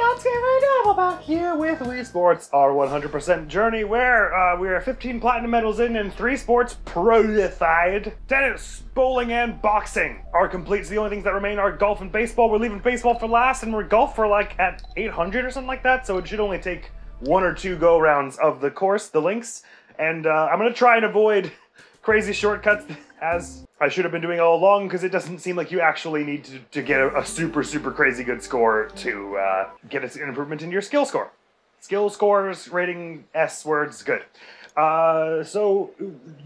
What's going on back here with Wii Sports, our 100% journey where we are 15 platinum medals in and 3 sports qualified. Tennis, bowling, and boxing are complete, so the only things that remain are golf and baseball. We're leaving baseball for last, and we're golf for like at 800 or something like that, so it should only take 1 or 2 go-rounds of the course, the links, and I'm going to try and avoid crazy shortcuts as I should have been doing all along, because it doesn't seem like you actually need to get a super crazy good score to get an improvement in your skill score. Skill scores, rating S words, good. So,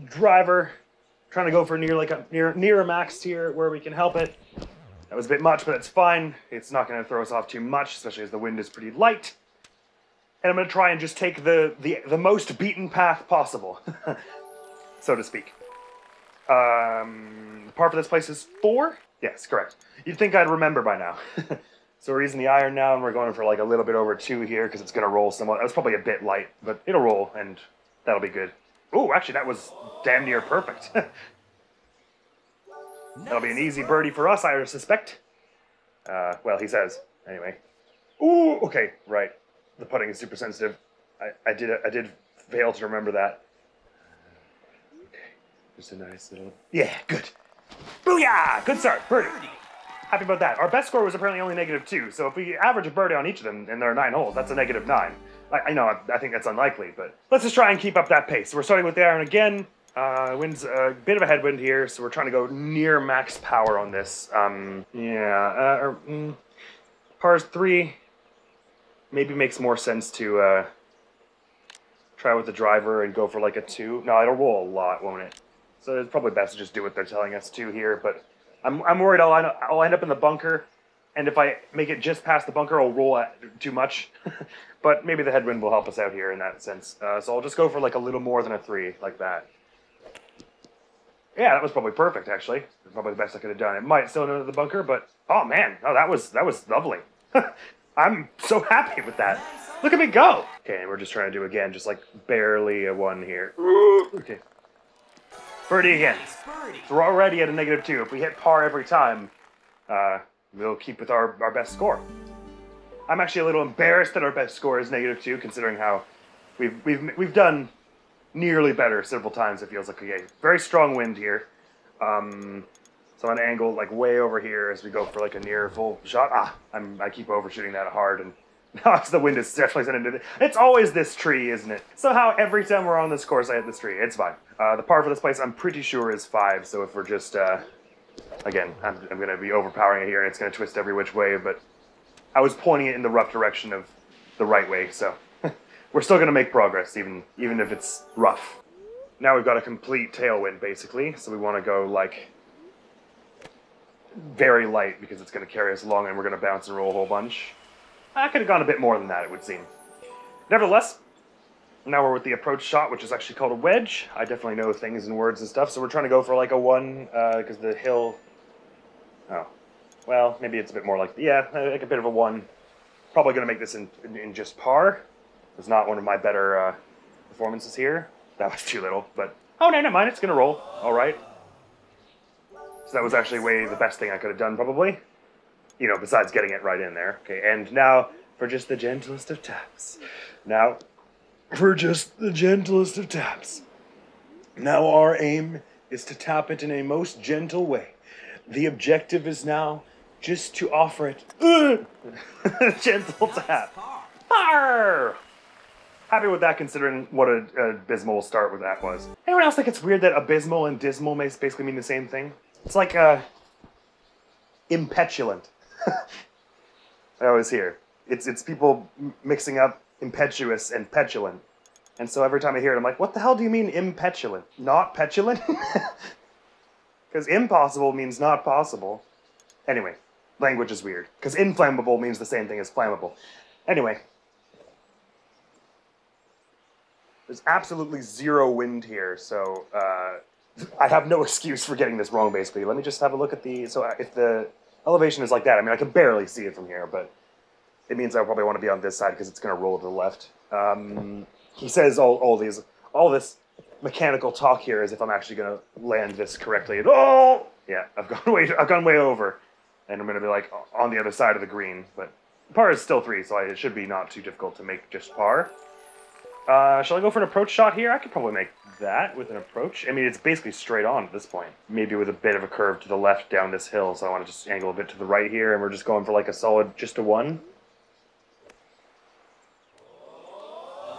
driver, trying to go for near a max tier where we can help it. That was a bit much, but that's fine. It's not going to throw us off too much, especially as the wind is pretty light. And I'm going to try and just take the most beaten path possible, so to speak. Par for this place is 4? Yes, correct. You'd think I'd remember by now. So we're using the iron now, and we're going for like a little bit over 2 here, because it's going to roll somewhat. That was probably a bit light, but it'll roll, and that'll be good. Ooh, actually, that was damn near perfect. That'll be an easy birdie for us, I suspect. Well, he says, anyway. Ooh, okay, right. The putting is super sensitive. I did fail to remember that. Just a nice little... Yeah, good. Booyah! Good start, birdie. Happy about that. Our best score was apparently only -2, so if we average a birdie on each of them, and there are 9 holes, that's a -9. I know, I think that's unlikely, but let's just try and keep up that pace. So we're starting with the iron again. Wind's a bit of a headwind here, so we're trying to go near max power on this. Par's 3 maybe makes more sense to try with the driver and go for like a 2. No, it'll roll a lot, won't it? So it's probably best to just do what they're telling us to here, but I'm worried I'll end up in the bunker, and if I make it just past the bunker, I'll roll too much. But maybe the headwind will help us out here in that sense. So I'll just go for like a little more than a 3, like that. Yeah, that was probably perfect, actually. Probably the best I could have done. It might still end up in the bunker, but oh man, no, that was lovely. I'm so happy with that. Look at me go. Okay, and we're just trying to do again, just like barely a 1 here. Okay. Birdie again. So we're already at a -2. If we hit par every time, we'll keep with our best score. I'm actually a little embarrassed that our best score is -2, considering how we've done nearly better several times. It feels like. Okay, very strong wind here. So an angle like way over here as we go for like a near full shot. I keep overshooting that hard, and now the wind is definitely sending it. It's always this tree, isn't it? Somehow every time we're on this course, I hit this tree. It's fine. The par for this place, I'm pretty sure, is 5. So if we're just, again, I'm going to be overpowering it here, and it's going to twist every which way. But I was pointing it in the rough direction of the right way, so we're still going to make progress, even if it's rough. Now we've got a complete tailwind, basically. So we want to go like very light because it's going to carry us along, and we're going to bounce and roll a whole bunch. I could have gone a bit more than that, it would seem. Nevertheless, now we're with the approach shot, which is actually called a wedge. I definitely know things and words and stuff, so we're trying to go for like a 1, because the hill... Oh. Well, maybe it's a bit more like... Yeah, like a bit of a 1. Probably going to make this in just par. It's not one of my better performances here. That was too little, but... Oh, no, never mind, it's going to roll. All right. So that was actually way the best thing I could have done, probably. You know, besides getting it right in there. Okay, and now for just the gentlest of taps. Now, for just the gentlest of taps. Now our aim is to tap it in a most gentle way. The objective is now just to offer it gentle tap. Par! Happy with that, considering what an abysmal start with that was. Anyone else think it's weird that abysmal and dismal basically mean the same thing? It's like impetulant. I always hear. It's people mixing up impetuous and petulant. And so every time I hear it, I'm like, what the hell do you mean impetulant? Not petulant? Because impossible means not possible. Anyway, language is weird. Because inflammable means the same thing as flammable. Anyway. There's absolutely 0 wind here, so I have no excuse for getting this wrong, basically. Let me just have a look at the... So if the elevation is like that, I mean, I can barely see it from here, but it means I probably want to be on this side because it's going to roll to the left. He says all this mechanical talk here as if I'm actually going to land this correctly. Oh! Yeah, I've gone way over. And I'm going to be like on the other side of the green, but Par is still 3, so it should be not too difficult to make just par. Shall I go for an approach shot here? I could probably make that with an approach. I mean, it's basically straight on at this point. Maybe with a bit of a curve to the left down this hill, so I want to just angle a bit to the right here, and we're just going for like a solid, just a 1.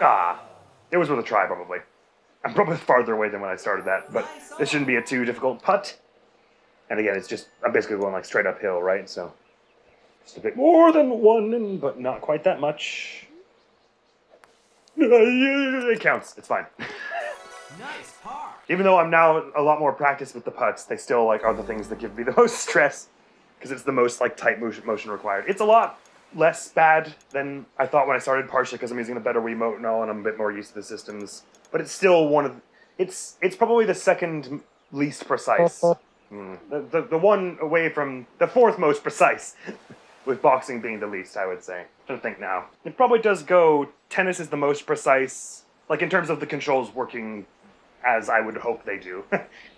Ah, it was worth a try, probably. I'm probably farther away than when I started that, but this shouldn't be a too difficult putt. And again, it's just, I'm basically going like straight uphill, right? So, just a bit more than 1, but not quite that much. It counts. It's fine. Nice par. Even though I'm now a lot more practiced with the putts, they still like are the things that give me the most stress because it's the most like tight motion required. It's a lot less bad than I thought when I started, partially because I'm using a better Wiimote and all, and I'm a bit more used to the systems. But it's still one of it's probably the second least precise. The one away from the fourth most precise. With boxing being the least, I would say. I'm trying to think now. It probably does go, tennis is the most precise, like in terms of the controls working as I would hope they do,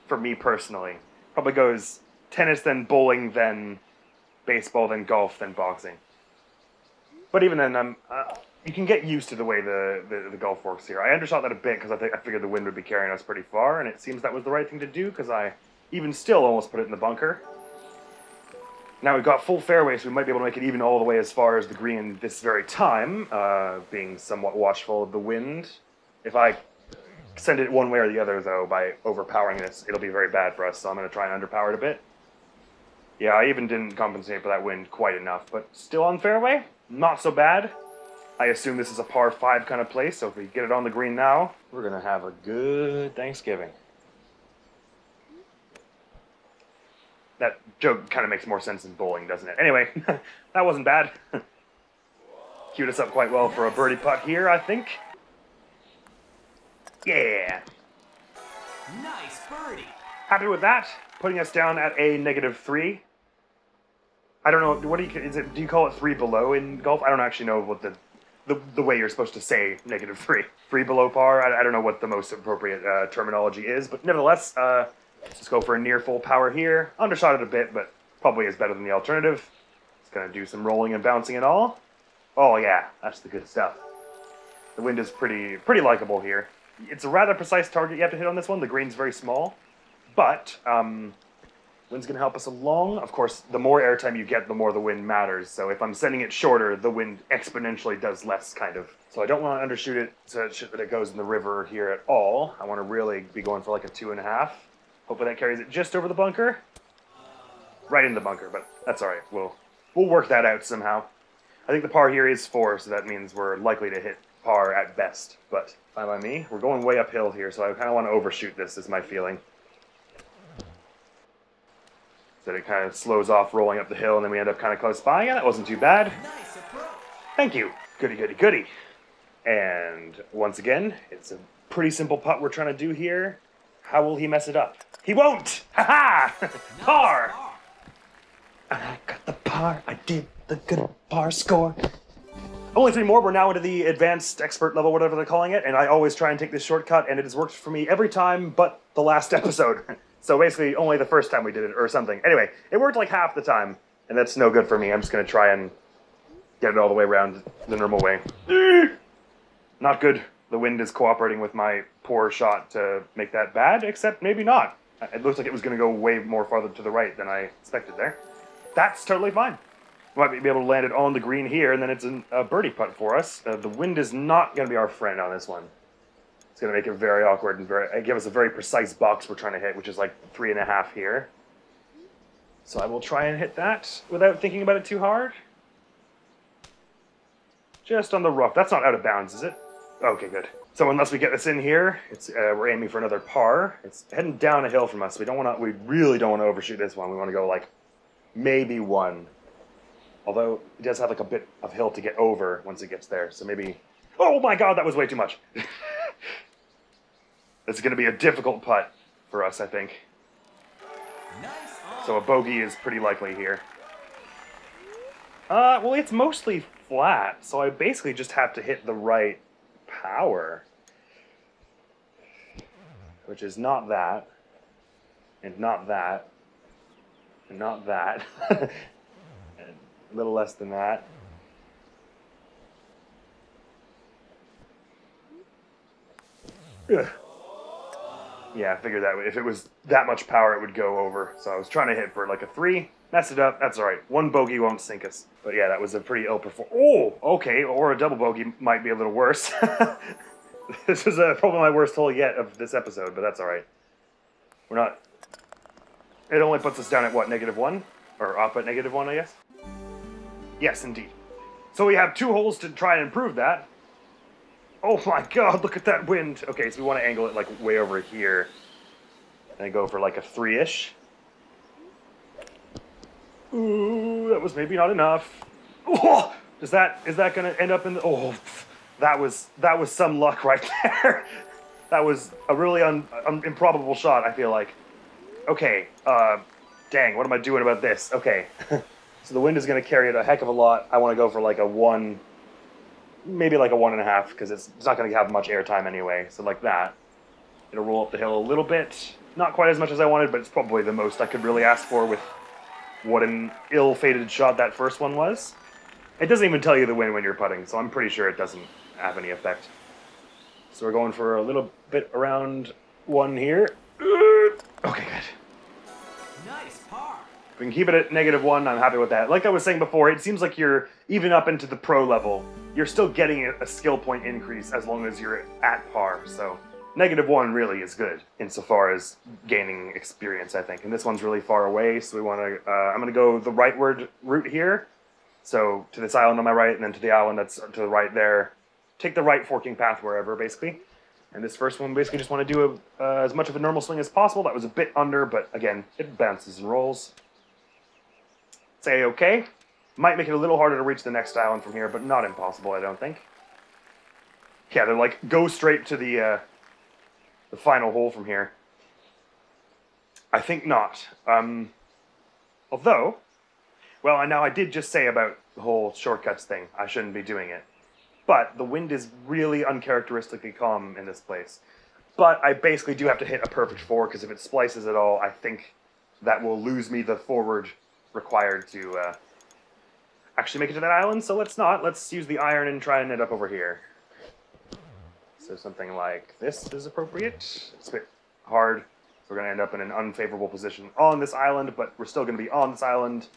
for me personally. Probably goes tennis, then bowling, then baseball, then golf, then boxing. But even then, you can get used to the way the golf works here. I undershot that a bit because I figured the wind would be carrying us pretty far, and it seems that was the right thing to do because I even still almost put it in the bunker. Now we've got full fairway, so we might be able to make it even all the way as far as the green this very time, being somewhat watchful of the wind. If I send it one way or the other, though, by overpowering this, it'll be very bad for us, so I'm going to try and underpower it a bit. Yeah, I even didn't compensate for that wind quite enough, but still on fairway, not so bad. I assume this is a par 5 kind of place, so if we get it on the green now, we're going to have a good Thanksgiving. That joke kind of makes more sense in bowling, doesn't it? Anyway, that wasn't bad. Queued us up quite well for a birdie putt here, I think. Yeah. Nice birdie. Happy with that. Putting us down at a -3. I don't know, what do you call it 3 below in golf? I don't actually know what the way you're supposed to say -3. 3 below par? I don't know what the most appropriate terminology is, but nevertheless, let's just go for a near full power here. Undershot it a bit, but probably is better than the alternative. It's going to do some rolling and bouncing and all. Oh yeah, that's the good stuff. The wind is pretty likable here. It's a rather precise target you have to hit on this one. The green's very small, but wind's going to help us along. Of course, the more airtime you get, the more the wind matters. So if I'm sending it shorter, the wind exponentially does less, kind of. So I don't want to undershoot it so that it goes in the river here at all. I want to really be going for like a 2.5. Hopefully that carries it just over the bunker. Right in the bunker, but that's alright. We'll work that out somehow. I think the par here is 4, so that means we're likely to hit par at best. But fine by me. We're going way uphill here, so I kind of want to overshoot this, is my feeling. So that it kind of slows off rolling up the hill, and then we end up kind of close by. Yeah, that wasn't too bad. Nice approach. Thank you. Goody, goody, goody. And once again, it's a pretty simple putt we're trying to do here. How will he mess it up? He won't! Ha-ha! Par! I got the par. I did the good par score. Only 3 more. We're now into the advanced expert level, whatever they're calling it, and I always try and take this shortcut, and it has worked for me every time but the last episode. So basically, only the first time we did it, or something. Anyway, it worked like half the time, and that's no good for me. I'm just going to try and get it all the way around the normal way. Not good. The wind is cooperating with my poor shot to make that bad, except maybe not. It looks like it was going to go way more farther to the right than I expected there. That's totally fine. We might be able to land it on the green here, and then it's a birdie putt for us. The wind is not going to be our friend on this one. It's going to make it very awkward and give us a very precise box we're trying to hit, which is like 3.5 here. So I will try and hit that without thinking about it too hard. Just on the rough. That's not out of bounds, is it? Okay, good. So unless we get this in here, we're aiming for another par. It's heading down a hill from us. We really don't want to overshoot this one. We want to go like maybe 1. Although it does have like a bit of hill to get over once it gets there. So maybe. Oh my God, that was way too much. This is going to be a difficult putt for us, I think. Nice. So a bogey is pretty likely here. Well, it's mostly flat, so I basically just have to hit the right power. Which is not that, and not that, and not that, and a little less than that, Ugh. Yeah, I figured that if it was that much power, it would go over. So I was trying to hit for like a 3. Messed it up. That's all right. One bogey won't sink us. But yeah, that was a pretty ill performance. Oh, okay. Or a double bogey might be a little worse. This is probably my worst hole yet of this episode, but that's all right. We're not... It only puts us down at, what, -1? Or up at -1, I guess? Yes, indeed. So we have 2 holes to try and improve that. Oh my god, look at that wind! Okay, so we want to angle it, like, way over here. And go for, like, a 3-ish. Ooh, that was maybe not enough. Oh! Is that gonna end up in the... Oh, that was some luck right there. That was a really improbable shot, I feel like. Okay, dang, what am I doing about this? Okay, so the wind is going to carry it a heck of a lot. I want to go for like a 1, maybe like a 1.5, because it's not going to have much airtime anyway. So like that. It'll roll up the hill a little bit. Not quite as much as I wanted, but it's probably the most I could really ask for with what an ill-fated shot that first one was. It doesn't even tell you the wind when you're putting, so I'm pretty sure it doesn't have any effect. So we're going for a little bit around 1 here. Okay, good. Nice par. If we can keep it at -1, I'm happy with that. Like I was saying before, it seems like you're, even up into the pro level, you're still getting a skill point increase as long as you're at par, so -1 really is good insofar as gaining experience, I think. And this one's really far away, so we want to, I'm going to go the rightward route here. So to this island on my right, and then to the island that's to the right there. Take the right forking path wherever, basically. And this first one, basically just want to do as much of a normal swing as possible. That was a bit under, but again, it bounces and rolls. Say okay. Might make it a little harder to reach the next island from here, but not impossible, I don't think. Yeah, they're like, go straight to the final hole from here. I think not. Although, well, now I did just say about the whole shortcuts thing. I shouldn't be doing it. But the wind is really uncharacteristically calm in this place. But I basically do have to hit a perfect 4, because if it splices at all, I think that will lose me the forward required to actually make it to that island. So let's not. Let's use the iron and try and end up over here. So something like this is appropriate. It's a bit hard. We're going to end up in an unfavorable position on this island, but we're still going to be on this island.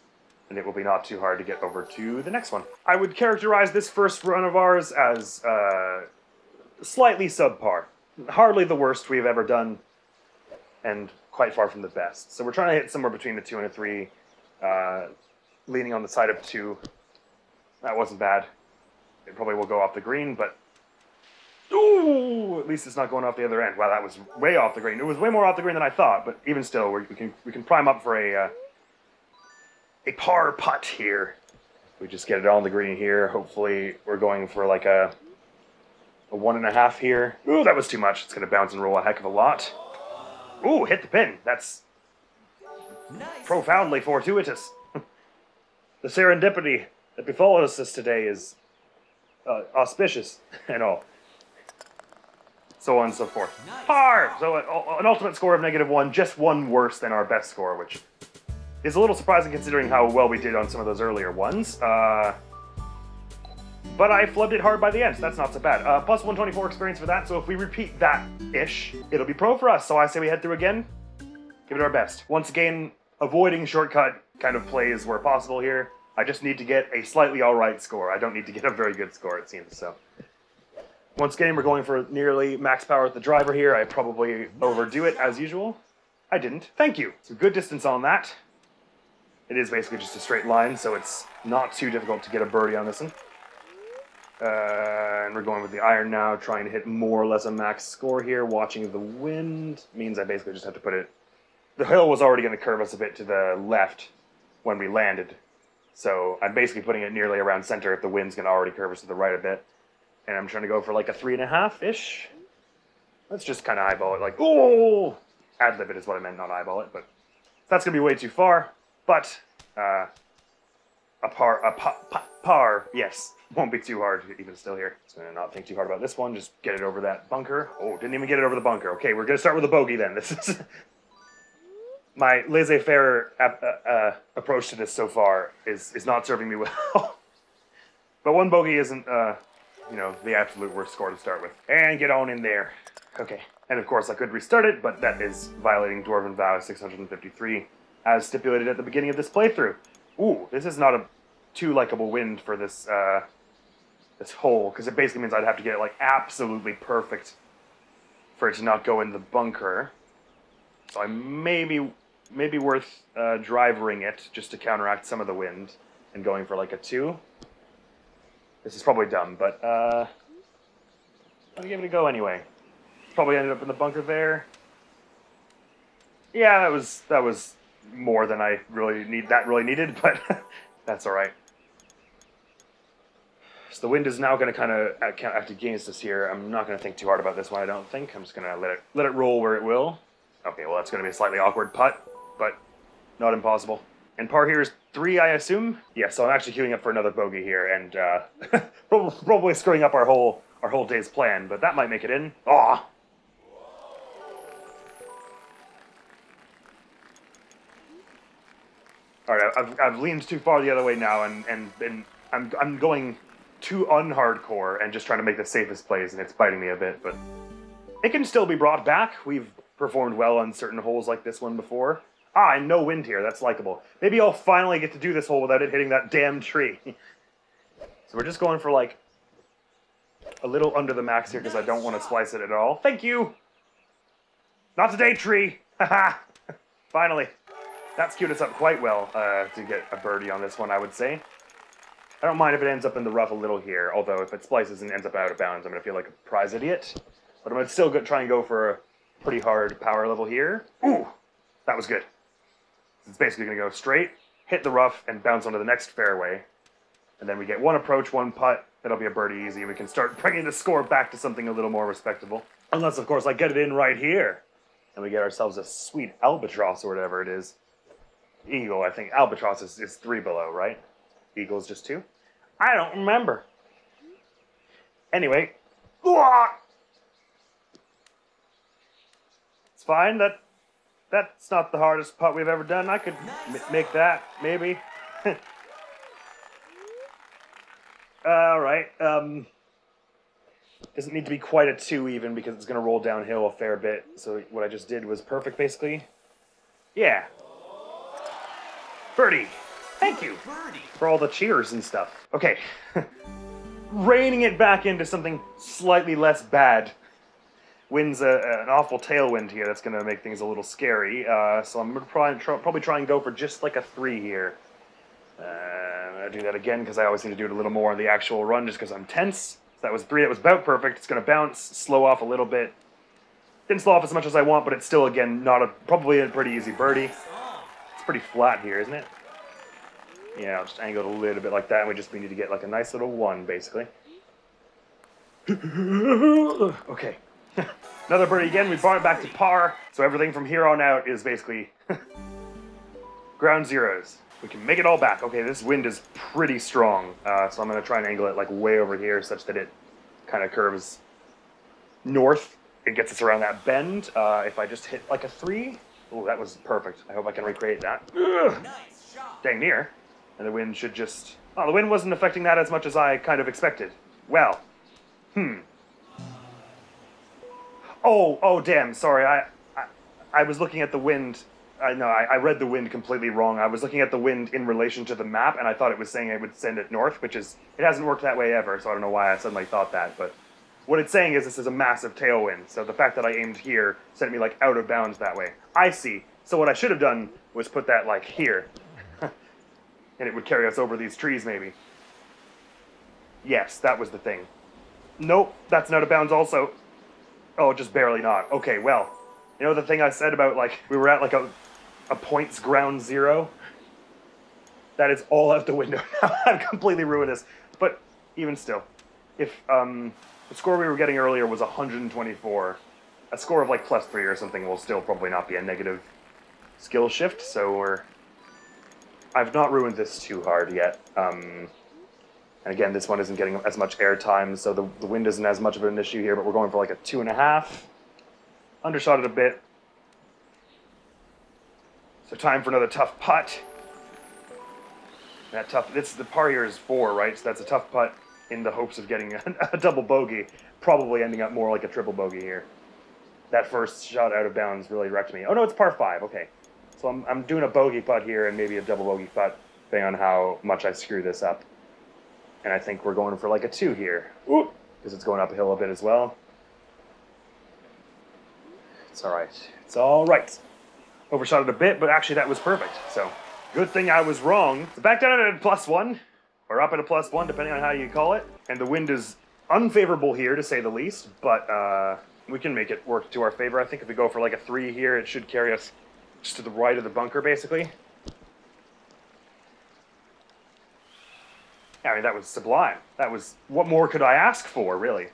And it will be not too hard to get over to the next one. I would characterize this first run of ours as slightly subpar. Hardly the worst we've ever done, and quite far from the best. So we're trying to hit somewhere between a 2 and a 3, leaning on the side of 2. That wasn't bad. It probably will go off the green, but... Ooh! At least it's not going off the other end. Wow, that was way off the green. It was way more off the green than I thought, but even still, we can prime up for a par putt here. We just get it on the green here. Hopefully we're going for like a 1.5 here. Ooh, that was too much. It's going to bounce and roll a heck of a lot. Ooh, hit the pin. That's Nice. profoundly fortuitous. The serendipity that befalls us today is auspicious and all. So on and so forth. Nice. Par! So an ultimate score of -1, just 1 worse than our best score, which is a little surprising considering how well we did on some of those earlier ones. But I flubbed it hard by the end, so that's not so bad. Plus 124 experience for that, so if we repeat that-ish, it'll be pro for us. So I say we head through again, give it our best. Once again, avoiding shortcut kind of plays where possible here. I just need to get a slightly alright score. I don't need to get a very good score, it seems, so. Once again, we're going for nearly max power with the driver here. I probably overdo it, as usual. I didn't. Thank you. So good distance on that. It is basically just a straight line, so it's not too difficult to get a birdie on this one. And we're going with the iron now, trying to hit more or less a max score here. Watching the wind means I basically just have to put it... The hill was already going to curve us a bit to the left when we landed. So I'm basically putting it nearly around center if the wind's going to already curve us to the right a bit. And I'm trying to go for like a 3.5-ish. Let's just kind of eyeball it like, oh! Ad-lib it is what I meant, not eyeball it, but that's going to be way too far. But a par, yes, won't be too hard even still here. So I'm gonna not think too hard about this one, just get it over that bunker. Oh, didn't even get it over the bunker. Okay, we're gonna start with a bogey then. This is my laissez-faire approach to this so far is not serving me well. But 1 bogey isn't, you know, the absolute worst score to start with. And get on in there. Okay, and of course I could restart it, but that is violating Dwarven Vow 653, as stipulated at the beginning of this playthrough. Ooh, this is not a too likable wind for this, this hole, because it basically means I'd have to get it, like, absolutely perfect for it to not go in the bunker. So I maybe worth drivering it just to counteract some of the wind and going for, like, a 2. This is probably dumb, but, I'm gonna give it a go anyway. Probably ended up in the bunker there. Yeah, that was more than I really needed, but that's all right. So the wind is now going to kind of act against us here. I'm not going to think too hard about this one, I don't think. I'm just going to let it roll where it will. Okay, well that's going to be a slightly awkward putt, but not impossible. And par here is 3, I assume. Yeah, so I'm actually queuing up for another bogey here, and probably screwing up our whole day's plan. But that might make it in. Aw. All right, I've leaned too far the other way now, and I'm going too unhardcore and just trying to make the safest plays, and it's biting me a bit. But it can still be brought back. We've performed well on certain holes like this one before. Ah, and no wind here. That's likable. Maybe I'll finally get to do this hole without it hitting that damn tree. So we're just going for like a little under the max here because I don't want to splice it at all. Thank you. Not today, tree. Haha. Finally. That's queued us up quite well to get a birdie on this one, I would say. I don't mind if it ends up in the rough a little here, although if it splices and ends up out of bounds, I'm going to feel like a prize idiot. But I'm going to still try and go for a pretty hard power level here. Ooh, that was good. It's basically going to go straight, hit the rough, and bounce onto the next fairway. And then we get one approach, one putt. That'll be a birdie easy. We can start bringing the score back to something a little more respectable. Unless, of course, I get it in right here. And we get ourselves a sweet albatross or whatever it is. Eagle, I think. Albatross is 3 below, right? Eagle is just 2? I don't remember. Anyway. It's fine. That's not the hardest putt we've ever done. I could make that, maybe. Alright. Doesn't need to be quite a 2 even because it's going to roll downhill a fair bit. So what I just did was perfect, basically. Yeah. Birdie. Thank you for all the cheers and stuff. Okay. Reining it back into something slightly less bad. Wind's an awful tailwind here that's going to make things a little scary. So I'm going to probably try and go for just like a 3 here. I'm going to do that again because I always need to do it a little more on the actual run just because I'm tense. So that was 3. That was about perfect. It's going to bounce, slow off a little bit. Didn't slow off as much as I want, but it's still, again, probably a pretty easy birdie. It's pretty flat here, isn't it? Yeah, I'll just angle it a little bit like that, and we need to get like a nice little 1, basically. Okay. Another birdie again, we brought it back to par, so everything from here on out is basically ground zeros. We can make it all back. Okay, this wind is pretty strong, so I'm going to try and angle it like way over here such that it kind of curves north. It gets us around that bend. If I just hit like a 3, oh, that was perfect. I hope I can recreate that. Nice shot. Dang near. And the wind should just... Oh, the wind wasn't affecting that as much as I kind of expected. Well. Oh, damn, sorry. I was looking at the wind. I read the wind completely wrong. I was looking at the wind in relation to the map, and I thought it was saying it would send it north, which is... It hasn't worked that way ever, so I don't know why I suddenly thought that, but... What it's saying is this is a massive tailwind, so the fact that I aimed here sent me, like, out of bounds that way. I see. So what I should have done was put that, like, here. And it would carry us over these trees, maybe. Yes, that was the thing. Nope, that's an out of bounds also. Oh, just barely not. Okay, well, you know the thing I said about, like, we were at, like, a points ground zero? That is all out the window now. I'm completely ruined this. But even still, if the score we were getting earlier was 124, a score of, like, +3 or something will still probably not be a negative skill shift, so I've not ruined this too hard yet. And again, this one isn't getting as much air time, so the wind isn't as much of an issue here, but we're going for like a 2.5. Undershot it a bit. So time for another tough putt. The par here is 4, right? So that's a tough putt in the hopes of getting a double bogey, probably ending up more like a triple bogey here. that first shot out of bounds really wrecked me. Oh no, it's par 5. Okay, so I'm doing a bogey putt here and maybe a double bogey putt, depending on how much I screw this up. And I think we're going for like a 2 here, because it's going uphill a bit as well. It's all right. It's all right. Overshot it a bit, but actually that was perfect. So good thing I was wrong. So back down at a +1, or up at a +1, depending on how you call it. And the wind is unfavorable here, to say the least, but we can make it work to our favor. I think if we go for like a 3 here, it should carry us just to the right of the bunker, basically. I mean, that was sublime. That was, what more could I ask for, really?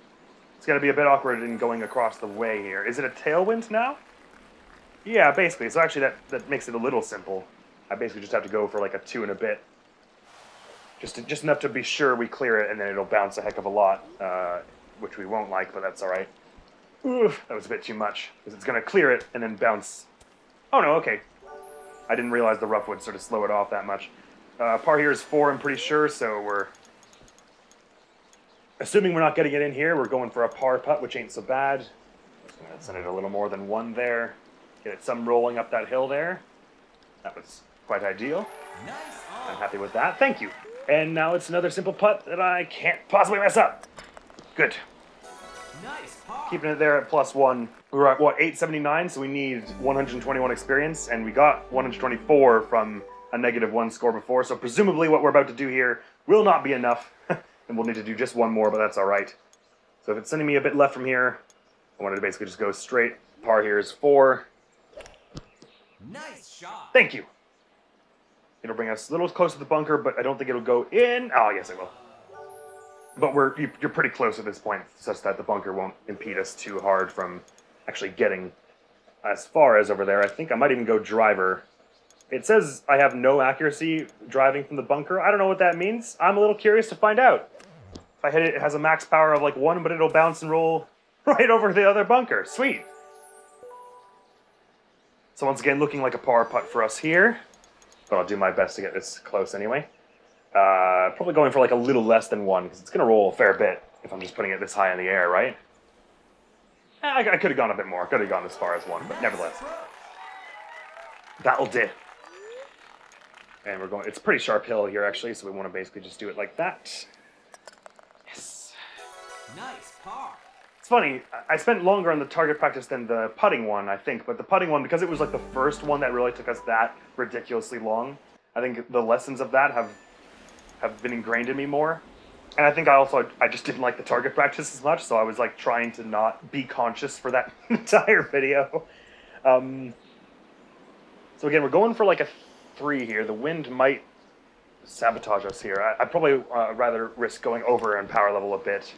It's going to be a bit awkward in going across the way here. Is it a tailwind now? Yeah, basically. So actually that makes it a little simple. I basically just have to go for like a 2 and a bit. Just enough to be sure we clear it, and then it'll bounce a heck of a lot, which we won't like, but that's all right. Oof, that was a bit too much, because it's going to clear it and then bounce. Oh no, okay. I didn't realize the rough would sort of slow it off that much. Par here is 4, I'm pretty sure, so we're... Assuming we're not getting it in here, we're going for a par putt, which ain't so bad. Just going to send it a little more than 1 there. Get it some rolling up that hill there. That was quite ideal. Nice. I'm happy with that. Thank you. And now it's another simple putt that I can't possibly mess up. Good. Nice par. Keeping it there at +1. We were at, what, 879, so we need 121 experience, and we got 124 from a -1 score before, so presumably what we're about to do here will not be enough, and we'll need to do just 1 more, but that's all right. So if it's sending me a bit left from here, I wanted to basically just go straight. Par here is 4. Nice shot. Thank you. It'll bring us a little close to the bunker, but I don't think it'll go in. Oh, yes, it will. But you're pretty close at this point, such that the bunker won't impede us too hard from actually getting as far as over there. I think I might even go driver. It says I have no accuracy driving from the bunker. I don't know what that means. I'm a little curious to find out. If I hit it, it has a max power of like 1, but it'll bounce and roll right over the other bunker. Sweet. So once again, looking like a par putt for us here. But I'll do my best to get this close anyway. Probably going for like a little less than 1, because it's going to roll a fair bit if I'm just putting it this high in the air, right? I could have gone a bit more. Could have gone as far as 1, but nevertheless. That'll do. And we're going, it's a pretty sharp hill here actually, so we want to basically just do it like that. Yes. Nice par. It's funny, I spent longer on the target practice than the putting one, I think, but the putting one, because it was like the first one that really took us that ridiculously long, I think the lessons of that have been ingrained in me more. And I think I just didn't like the target practice as much, so I was like trying to not be conscious for that entire video. So again, we're going for like a 3 here. The wind might sabotage us here. I'd probably rather risk going over and power level a bit,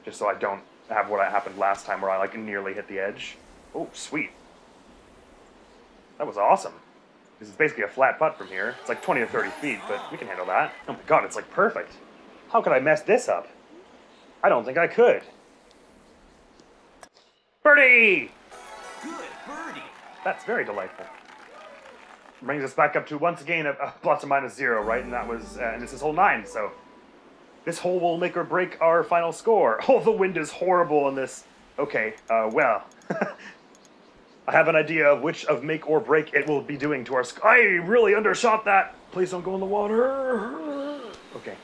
just so I don't have what happened last time where I like nearly hit the edge. Oh, sweet. That was awesome. This is basically a flat putt from here. It's like 20 to 30 feet, but we can handle that. Oh my god, it's like perfect. How could I mess this up? I don't think I could. Birdie! Good birdie. That's very delightful. Brings us back up to, once again, a ±0, right? And that was, and this is hole 9, so this hole will make or break our final score. Oh, the wind is horrible in this. Okay, well, I have an idea of which of make or break it will be doing to our score. I really undershot that. Please don't go in the water. Okay.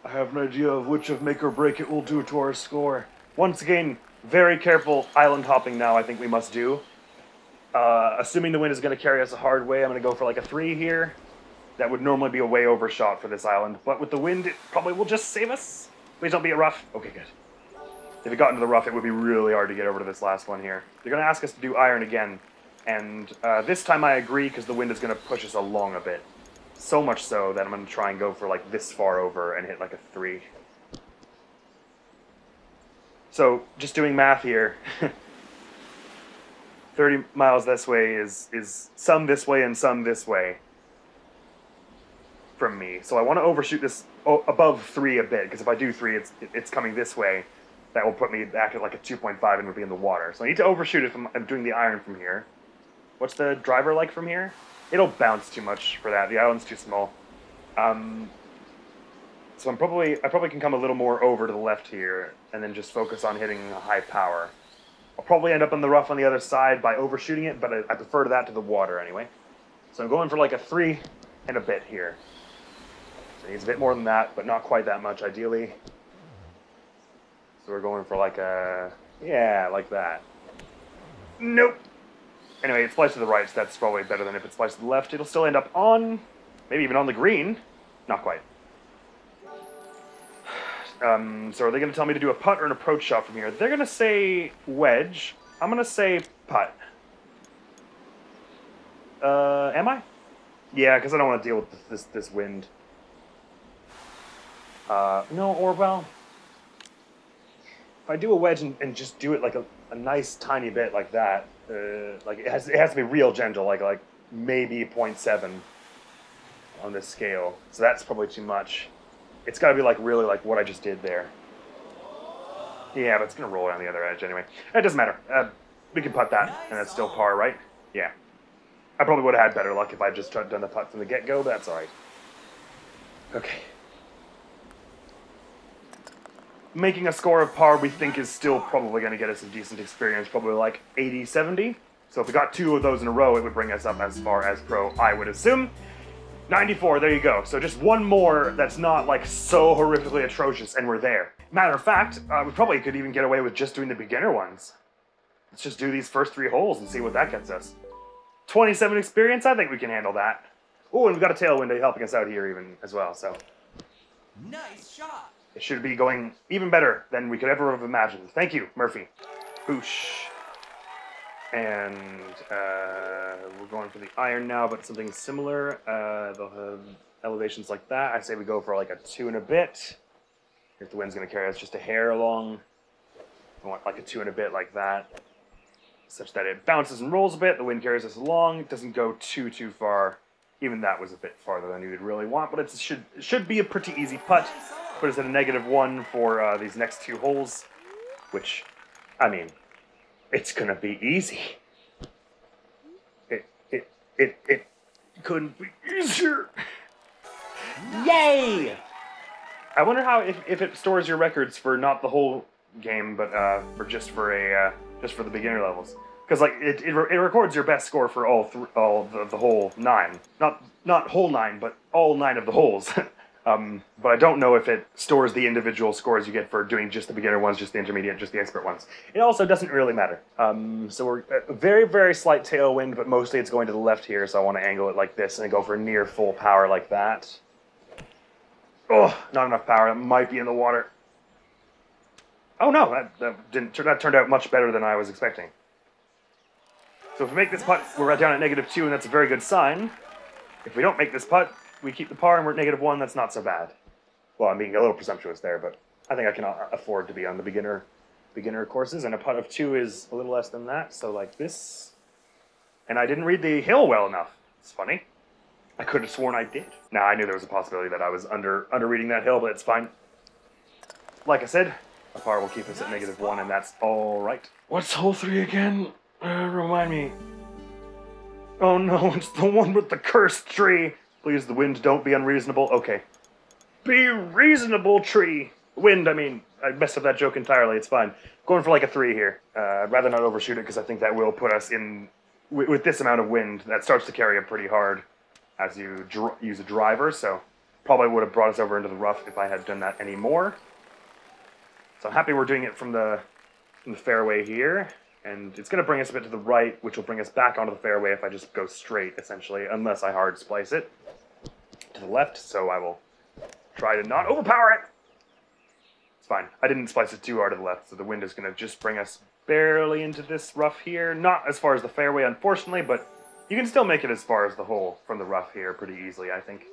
I have an idea of which of make or break it will do to our score. Once again, very careful island hopping now I think we must do. Assuming the wind is going to carry us a hard way, I'm going to go for like a 3 here. That would normally be a way overshot for this island, but with the wind, it probably will just save us. Please don't be a rough. Okay, good. If it got into the rough, it would be really hard to get over to this last one here. They're going to ask us to do iron again, and this time I agree because the wind is going to push us along a bit. So much so that I'm going to try and go for like this far over and hit like a 3. So, just doing math here. 30 miles this way is some this way and some this way from me. So I want to overshoot this above 3 a bit, because if I do 3, it's coming this way. That will put me back at like a 2.5 and would be in the water. So I need to overshoot if I'm doing the iron from here. What's the driver like from here? It'll bounce too much for that. The island's too small. So So I probably can come a little more over to the left here, and then just focus on hitting a high power. I'll probably end up on the rough on the other side by overshooting it, but I prefer that to the water anyway. So I'm going for like a 3 and a bit here. So it needs a bit more than that, but not quite that much ideally. So we're going for like a, yeah, like that. Nope. Anyway, it's spliced to the right, so that's probably better than if it's spliced to the left. It'll still end up on, maybe even on the green. Not quite. So are they going to tell me to do a putt or an approach shot from here? They're going to say wedge. I'm going to say putt. Am I? Yeah, because I don't want to deal with this wind. No, or well, if I do a wedge and just do it like a nice tiny bit like that, like it has to be real gentle, like maybe 0.7 on this scale. So that's probably too much. It's got to be like really like what I just did there. Yeah, but it's gonna roll down the other edge anyway. It doesn't matter. We can putt that, and that's still par, right? Yeah. I probably would have had better luck if I just done the putt from the get-go, but that's all right. Okay. Making a score of par we think is still probably going to get us a decent experience, probably like 80, 70. So if we got 2 of those in a row, it would bring us up as far as pro, I would assume. 94, there you go. So just one more that's not like so horrifically atrocious, and we're there. Matter of fact, we probably could even get away with just doing the beginner ones. Let's just do these first 3 holes and see what that gets us. 27 experience, I think we can handle that. Oh, and we've got a tailwind helping us out here even as well, so. Nice shot. It should be going even better than we could ever have imagined. Thank you, Murphy. Boosh. And we're going for the iron now, but something similar. They'll have elevations like that. I say we go for like a 2 and a bit. If the wind's going to carry us just a hair along, I want like a 2 and a bit like that, such that it bounces and rolls a bit. The wind carries us along. It doesn't go too far. Even that was a bit farther than you'd really want, but it should be a pretty easy putt. Put us at a -1 for these next 2 holes, which, I mean, it's gonna be easy. It couldn't be easier. Yay! I wonder how if it stores your records for not the whole game, but for just for the beginner levels. Because like it records your best score for all the whole 9, not whole 9, but all 9 of the holes. But I don't know if it stores the individual scores you get for doing just the beginner ones, just the intermediate, just the expert ones. It also doesn't really matter. So we're a very, very slight tailwind, but mostly it's going to the left here, so I want to angle it like this and go for near full power like that. Oh, not enough power. That might be in the water. Oh no, that turned out much better than I was expecting. So if we make this putt, we're down at -2, and that's a very good sign. If we don't make this putt, we keep the par and we're at -1, that's not so bad. Well, I'm being a little presumptuous there, but I think I can afford to be on the beginner courses, and a putt of 2 is a little less than that, so like this. And I didn't read the hill well enough. It's funny. I could have sworn I did. Now, I knew there was a possibility that I was under-reading that hill, but it's fine. Like I said, a par will keep us at -1, and that's all right. What's hole 3 again? Remind me. Oh no, it's the one with the cursed tree. Please, the wind, don't be unreasonable. Okay. Be reasonable, tree. Wind, I mean, I messed up that joke entirely. It's fine. Going for like a 3 here. I'd rather not overshoot it because I think that will put us in, with this amount of wind, that starts to carry it pretty hard as you use a driver, so probably would have brought us over into the rough if I had done that anymore. So I'm happy we're doing it from the fairway here. And it's going to bring us a bit to the right, which will bring us back onto the fairway if I just go straight, essentially, unless I hard splice it to the left, so I will try to not overpower it. It's fine. I didn't splice it too hard to the left, so the wind is going to just bring us barely into this rough here. Not as far as the fairway, unfortunately, but you can still make it as far as the hole from the rough here pretty easily, I think.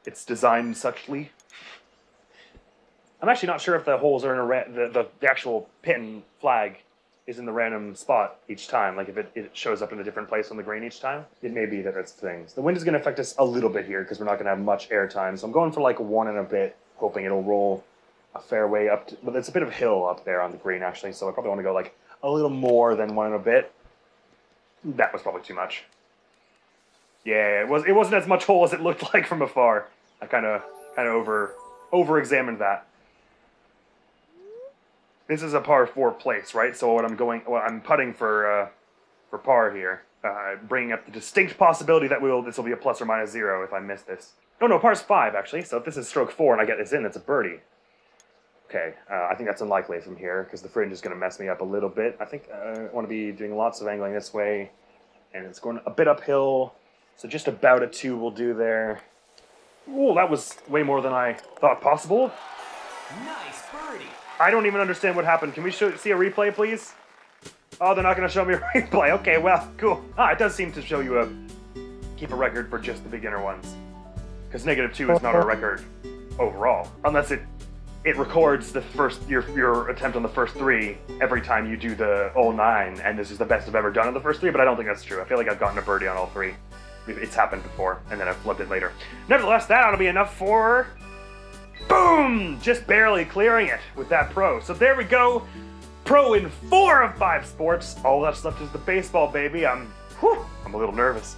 It's designed suchly. I'm actually not sure if the holes are in the actual pin flag is in the random spot each time, like if it shows up in a different place on the green each time. It may be that it's things. The wind is going to affect us a little bit here because we're not going to have much air time, so I'm going for like 1 and a bit, hoping it'll roll a fairway up to, but it's a bit of a hill up there on the green actually, so I probably want to go like a little more than 1 and a bit. That was probably too much. Yeah, it wasn't as much hole as it looked like from afar. I kind of over-examined that. This is a par 4 place, right? So what I'm putting for par here, bringing up the distinct possibility that this will be a plus or minus 0 if I miss this. Oh no, par's 5 actually. So if this is stroke 4 and I get this in, that's a birdie. Okay, I think that's unlikely from here because the fringe is going to mess me up a little bit. I think I want to be doing lots of angling this way, and it's going a bit uphill. So just about a 2 will do there. Ooh, that was way more than I thought possible. Nice birdie. I don't even understand what happened. Can we see a replay, please? Oh, they're not going to show me a replay. Okay, well, cool. It does seem to show you keep a record for just the beginner ones. Because -2 is not a record overall. Unless it records the your attempt on the first 3 every time you do the all 9, and this is the best I've ever done on the first 3, but I don't think that's true. I feel like I've gotten a birdie on all 3. It's happened before, and then I've flipped it later. Nevertheless, that ought to be enough for... Boom! Just barely clearing it with that pro. So there we go. Pro in 4 of 5 sports. All that's left is the baseball, baby. I'm a little nervous.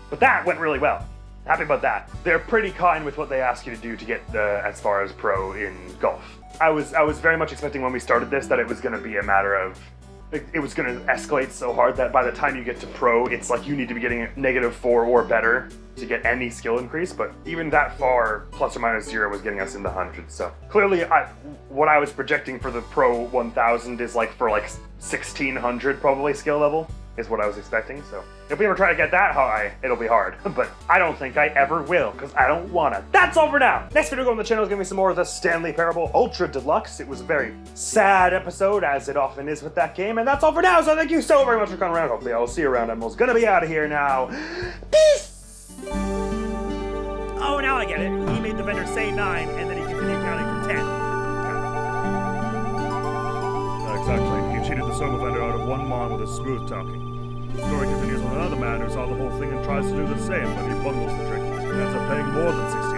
But that went really well. Happy about that. They're pretty kind with what they ask you to do to get as far as pro in golf. I was very much expecting when we started this that it was going to be a matter of... It was going to escalate so hard that by the time you get to pro, it's like you need to be getting -4 or better to get any skill increase, but even that far, plus or minus 0 was getting us in the hundreds. So clearly, what I was projecting for the pro 1000 is like for like 1600 probably skill level is what I was expecting. So if we ever try to get that high, it'll be hard. But I don't think I ever will, because I don't wanna. That's all for now. Next video on the channel is gonna be some more of the Stanley Parable Ultra Deluxe. It was a very sad episode, as it often is with that game, and that's all for now. So thank you so very much for coming around. Hopefully I'll see you around. Admiral's gonna be out of here now. Peace. Oh, now I get it. He made the vendor say 9, and then he continued counting from 10. Exactly. He cheated the solo vendor out of 1 mon with his smooth talking. The story continues with another man who saw the whole thing and tries to do the same, but he bungles the trick and ends up paying more than 60